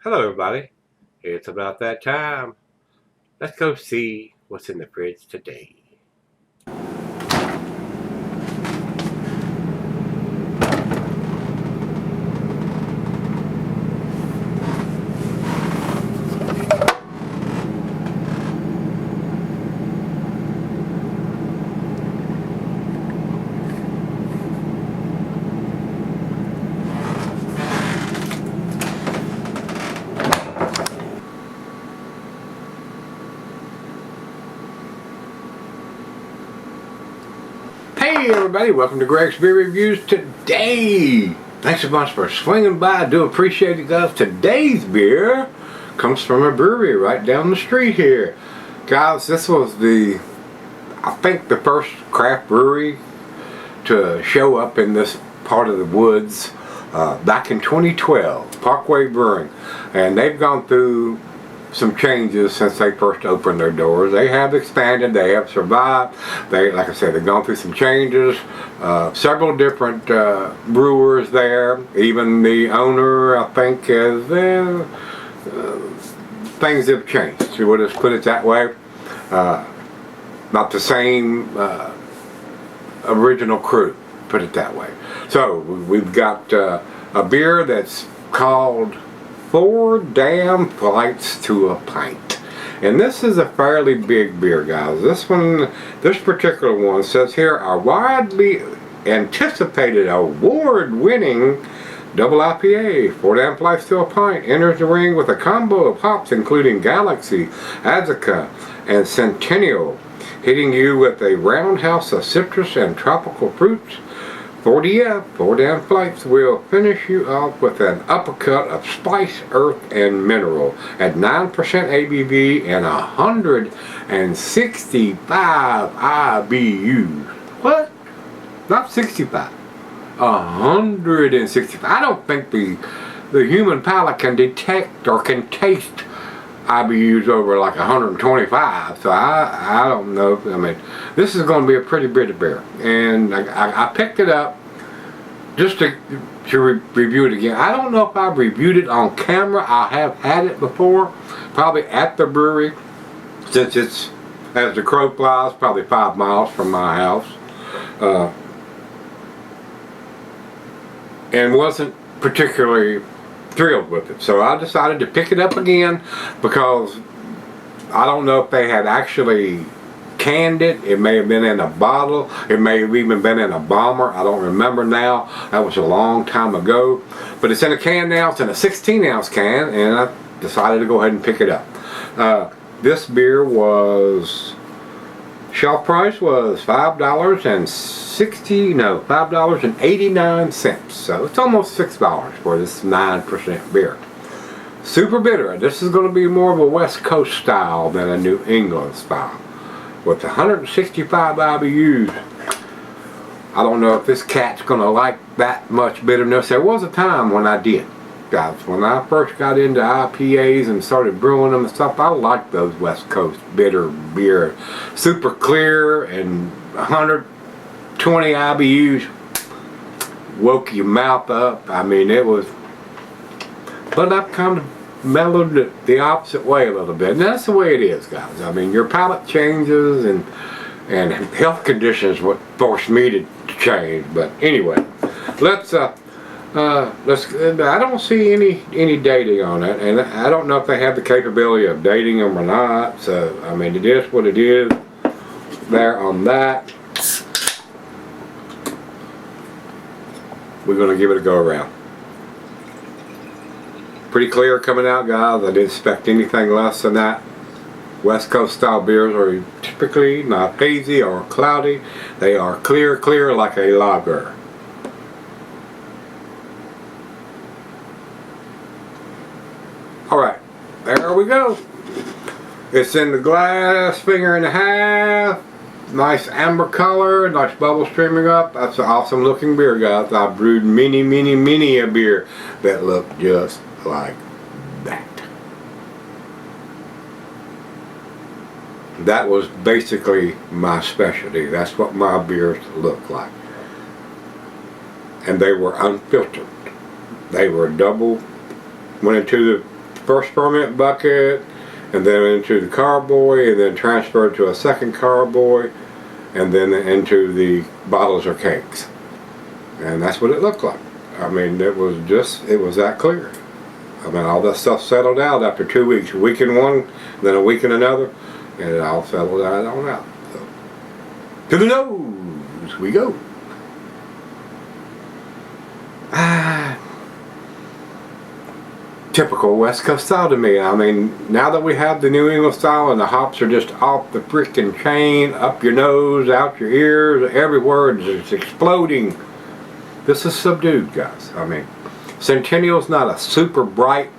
Hello, everybody. It's about that time. Let's go see what's in the fridge today. Hey everybody, welcome to Gregsbeerreviews today. Thanks a bunch for swinging by. I do appreciate it, guys. Today's beer comes from a brewery right down the street here. Guys, this was I think the first craft brewery to show up in this part of the woods back in 2012, Parkway Brewing. And they've gone through some changes since they first opened their doors. They have expanded, they have survived. Like I said, they've gone through some changes. Several different brewers there. Even the owner, I think, has things have changed. We'll just put it that way. Not the same original crew, put it that way. So we've got a beer that's called 4 Damn Flights to a Pint. And this is a fairly big beer, guys. This particular one says here, our widely anticipated award-winning double IPA, 4 Damn Flights to a Pint, enters the ring with a combo of hops including Galaxy, Azteca, and Centennial, hitting you with a roundhouse of citrus and tropical fruits. 4 Damn Flights will finish you off with an uppercut of spice, earth, and mineral at 9% ABV and 165 IBUs. What? Not 65. 165. I don't think the human palate can detect or can taste IBUs over like 125, so I don't know. I mean, this is going to be a pretty bitter beer, and I picked it up just to review it again. I don't know if I've reviewed it on camera. I have had it before, probably at the brewery, since it's, as the crow flies, probably 5 miles from my house, and wasn't particularly thrilled with it. So I decided to pick it up again because I don't know if they had actually canned it. It may have been in a bottle. It may have even been in a bomber. I don't remember now. That was a long time ago. But it's in a can now. It's in a 16-ounce can, and I decided to go ahead and pick it up. This beer was, shelf price was $5.89. So it's almost $6 for this 9% beer. Super bitter. This is going to be more of a West Coast style than a New England style. With 165 IBUs. I don't know if this cat's going to like that much bitterness. There was a time when I did. Guys, when I first got into IPAs and started brewing them and stuff, I liked those West Coast bitter beer. Super clear and 120 IBUs woke your mouth up. I mean, it was, but I've kind of mellowed it the opposite way a little bit. And that's the way it is, guys. I mean, your palate changes and health conditions what forced me to change. But anyway, let's I don't see any dating on it, and I don't know if they have the capability of dating them or not. So I mean, it is what it is there on that. We're going to give it a go around. Pretty clear coming out, guys. I didn't expect anything less than that. West Coast style beers are typically not hazy or cloudy. They are clear like a lager. Alright, there we go. It's in the glass, 1.5 fingers. Nice amber color, nice bubble streaming up. That's an awesome looking beer, guys. I brewed many a beer that looked just like that. That was basically my specialty. That's what my beers look like. And they were unfiltered. They were went into the first ferment bucket, and then into the carboy, and then transferred to a second carboy, and then into the bottles or kegs. And that's what it looked like. I mean, it was that clear. I mean, all that stuff settled out after 2 weeks. A week in one, then a week in another, and it all settled out on out. So, to the nose we go. Typical West Coast style to me. I mean, now that we have the New England style and the hops are just off the freaking chain, up your nose, out your ears, everywhere, it's exploding. This is subdued, guys. I mean, Centennial's not a super bright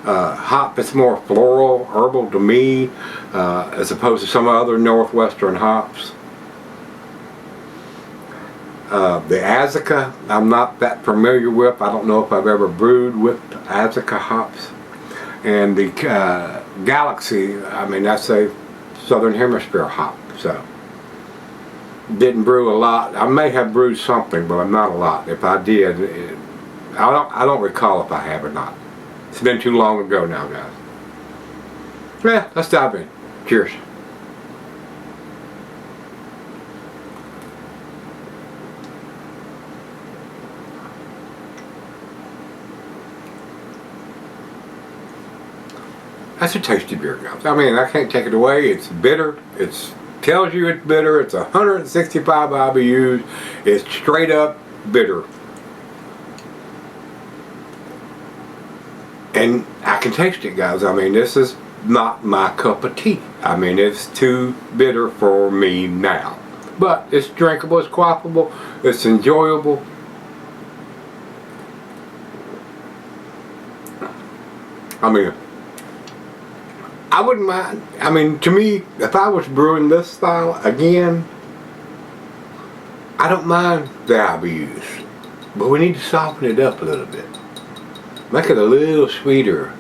hop. It's more floral, herbal to me, as opposed to some other Northwestern hops. The Azacca, I'm not that familiar with. I don't know if I've ever brewed with Azacca hops. And the Galaxy, I mean, that's a Southern Hemisphere hop. So, didn't brew a lot. I may have brewed something, but not a lot. If I did, I don't recall if I have or not. It's been too long ago now, guys. Yeah, let's dive in. Cheers. That's a tasty beer, guys. I mean, I can't take it away. It's bitter. It tells you it's bitter. It's 165 IBUs. It's straight up bitter. And I can taste it, guys. I mean, this is not my cup of tea. I mean, it's too bitter for me now. But it's drinkable, it's quaffable, it's enjoyable. I mean, I wouldn't mind. I mean, to me, if I was brewing this style again, I don't mind the IBUs, but we need to soften it up a little bit. Make it a little sweeter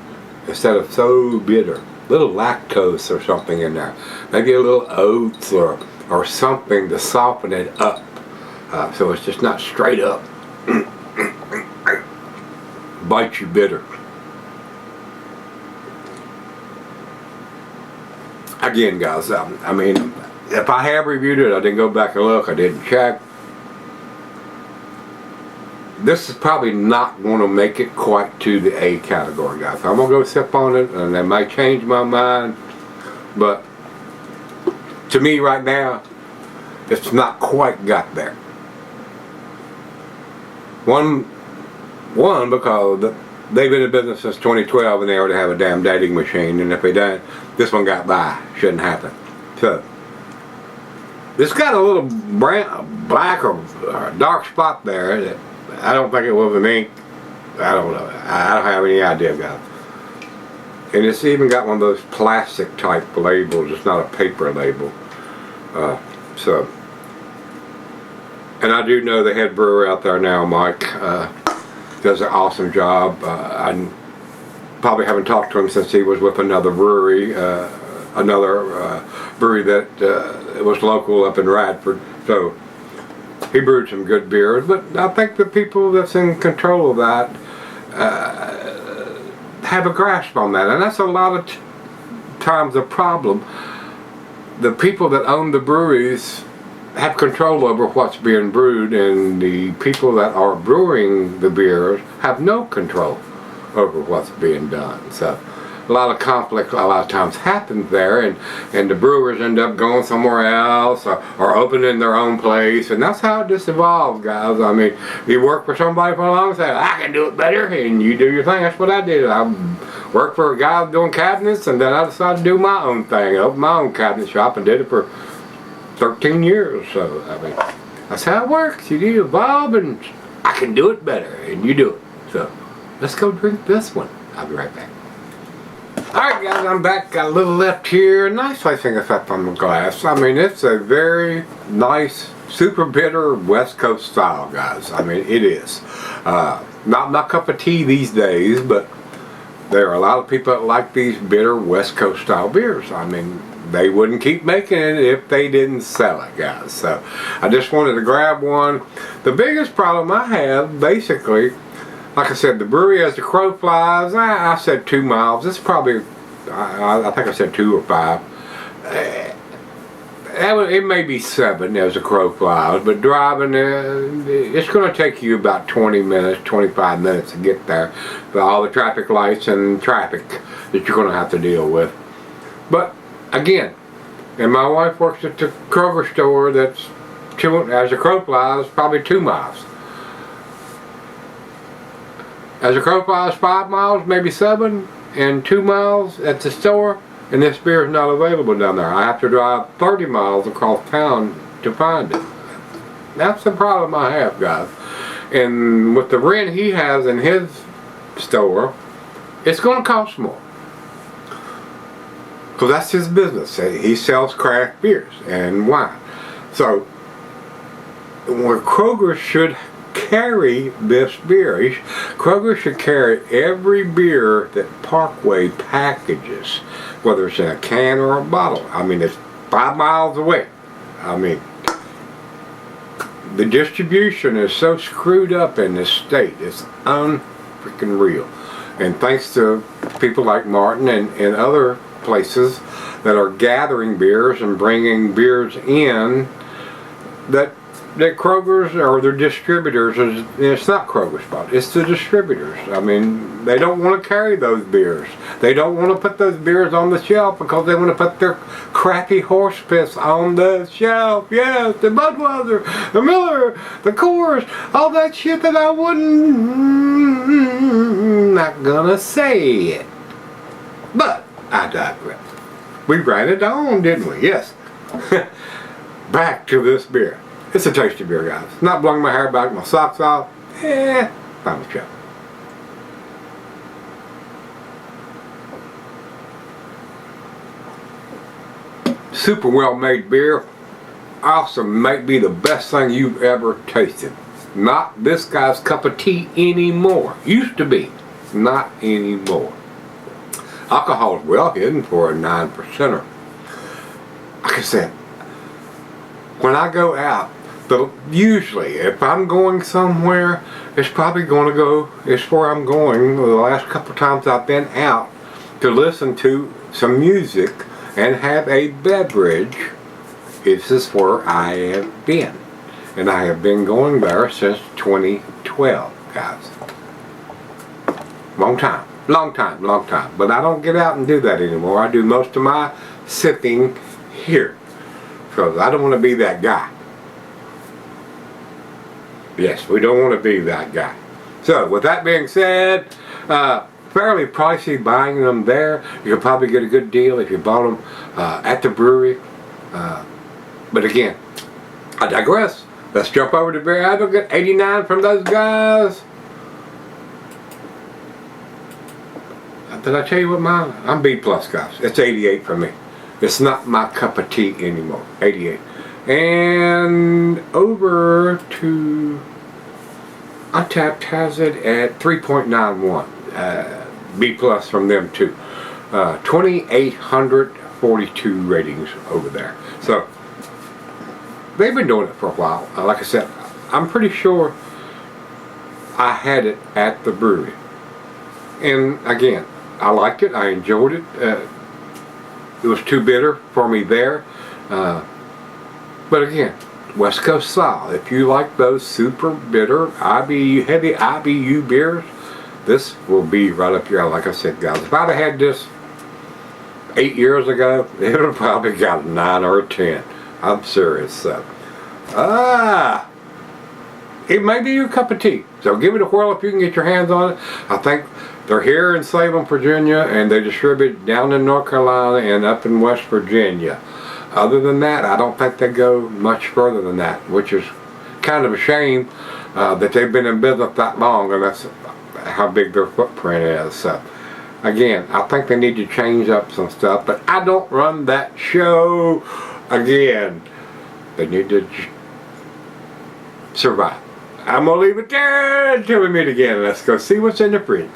instead of so bitter. A little lactose or something in there. Maybe a little oats or something to soften it up, so it's just not straight up bite you bitter. Again, guys, I mean, if I have reviewed it, I didn't go back and look, I didn't check. This is probably not going to make it quite to the A category, guys. I'm going to go sip on it, and that might change my mind. But to me right now, it's not quite got there. One, because they've been in business since 2012, and they already have a damn dating machine. And if they don't, this one got by. Shouldn't happen. So, it's got a little brown, black or dark spot there. That I don't think it was an ink. I don't know. I don't have any idea, guys. And it's even got one of those plastic type labels. It's not a paper label. So, and I do know the head brewer out there now, Mike, does an awesome job. I probably haven't talked to him since he was with another brewery, brewery that was local up in Radford. So he brewed some good beers, but I think the people that's in control of that have a grasp on that, and that's a lot of times the problem. The people that own the breweries have control over what's being brewed, and the people that are brewing the beers have no control over what's being done. So a lot of conflict a lot of times happens there, and the brewers end up going somewhere else or opening their own place, and that's how this evolves, guys. I mean, you work for somebody for a long time, I can do it better, and you do your thing. That's what I did. I worked for a guy doing cabinets, and then I decided to do my own thing. I opened my own cabinet shop and did it for 13 years. So, I mean, that's how it works. You evolve, and I can do it better, and you do it. So, let's go drink this one. I'll be right back. Alright, guys, I'm back. Got a little left here. Nice icing effect on the glass. I mean, it's a very nice, super bitter West Coast style, guys. I mean, it is. Not my cup of tea these days, but there are a lot of people that like these bitter West Coast style beers. I mean, they wouldn't keep making it if they didn't sell it, guys. So I just wanted to grab one. The biggest problem I have, basically, like I said, the brewery as the crow flies, I said 2 miles. It's probably, I think I said 2 or 5. It may be 7 as the crow flies, but driving, it's going to take you about 20 minutes, 25 minutes to get there. With all the traffic lights and traffic that you're going to have to deal with. But again, and my wife works at the Kroger store that's, as the crow flies, probably 2 miles. As the crow flies, 5 miles, maybe 7, and 2 miles at the store, and this beer is not available down there. I have to drive 30 miles across town to find it. That's the problem I have, guys. And with the rent he has in his store, it's going to cost more. Because that's his business. He sells craft beers and wine. So, where Kroger should carry this beer, Kroger should carry every beer that Parkway packages, whether it's in a can or a bottle. I mean, it's 5 miles away. I mean, the distribution is so screwed up in this state. It's unfreaking real. And thanks to people like Martin and other places that are gathering beers and bringing beers in, that Kroger's or their distributors, it's not Kroger's fault, it's the distributors. I mean, they don't want to carry those beers. They don't want to put those beers on the shelf because they want to put their crappy horse piss on the shelf. Yes, the Budweiser, the Miller, the Coors, all that shit that I wouldn't, not gonna say it. But I digress. We ran it on, didn't we? Yes. Back to this beer. It's a tasty beer, guys. Not blowing my hair back, my socks off. Final check. Super well made beer. Awesome. Might be the best thing you've ever tasted. Not this guy's cup of tea anymore. Used to be. Not anymore. Alcohol is well hidden for a 9%er. Like I said, when I go out, usually if I'm going somewhere, it's probably going to go, it's where I'm going. The last couple times I've been out to listen to some music and have a beverage, this is where I have been. And I have been going there since 2012, guys. Long time. Long time, long time. But I don't get out and do that anymore. I do most of my sipping here. Because I don't want to be that guy. Yes, we don't want to be that guy. So, with that being said, fairly pricey buying them there. You could probably get a good deal if you bought them at the brewery. But again, I digress. Let's jump over to Beer Advocate. 89 from those guys. Did I tell you what mine? I'm B+, guys. It's 88 for me. It's not my cup of tea anymore. 88. And over to Untapped has it at 3.91. B+ from them too. 2,842 ratings over there. So they've been doing it for a while. Like I said, I'm pretty sure I had it at the brewery. And again, I liked it. I enjoyed it. It was too bitter for me there. But again, West Coast style. If you like those super bitter IBU, heavy IBU beers, this will be right up here. Like I said, guys, if I'd have had this 8 years ago, it would have probably got a 9 or a 10. I'm serious. So, it may be your cup of tea. So give it a whirl if you can get your hands on it. I think they're here in Salem, Virginia, and they distribute down in North Carolina and up in West Virginia. Other than that, I don't think they go much further than that, which is kind of a shame that they've been in business that long, and that's how big their footprint is. So, again, I think they need to change up some stuff, but I don't run that show. Again, they need to survive. I'm going to leave it there until we meet again. Let's go see what's in the fridge.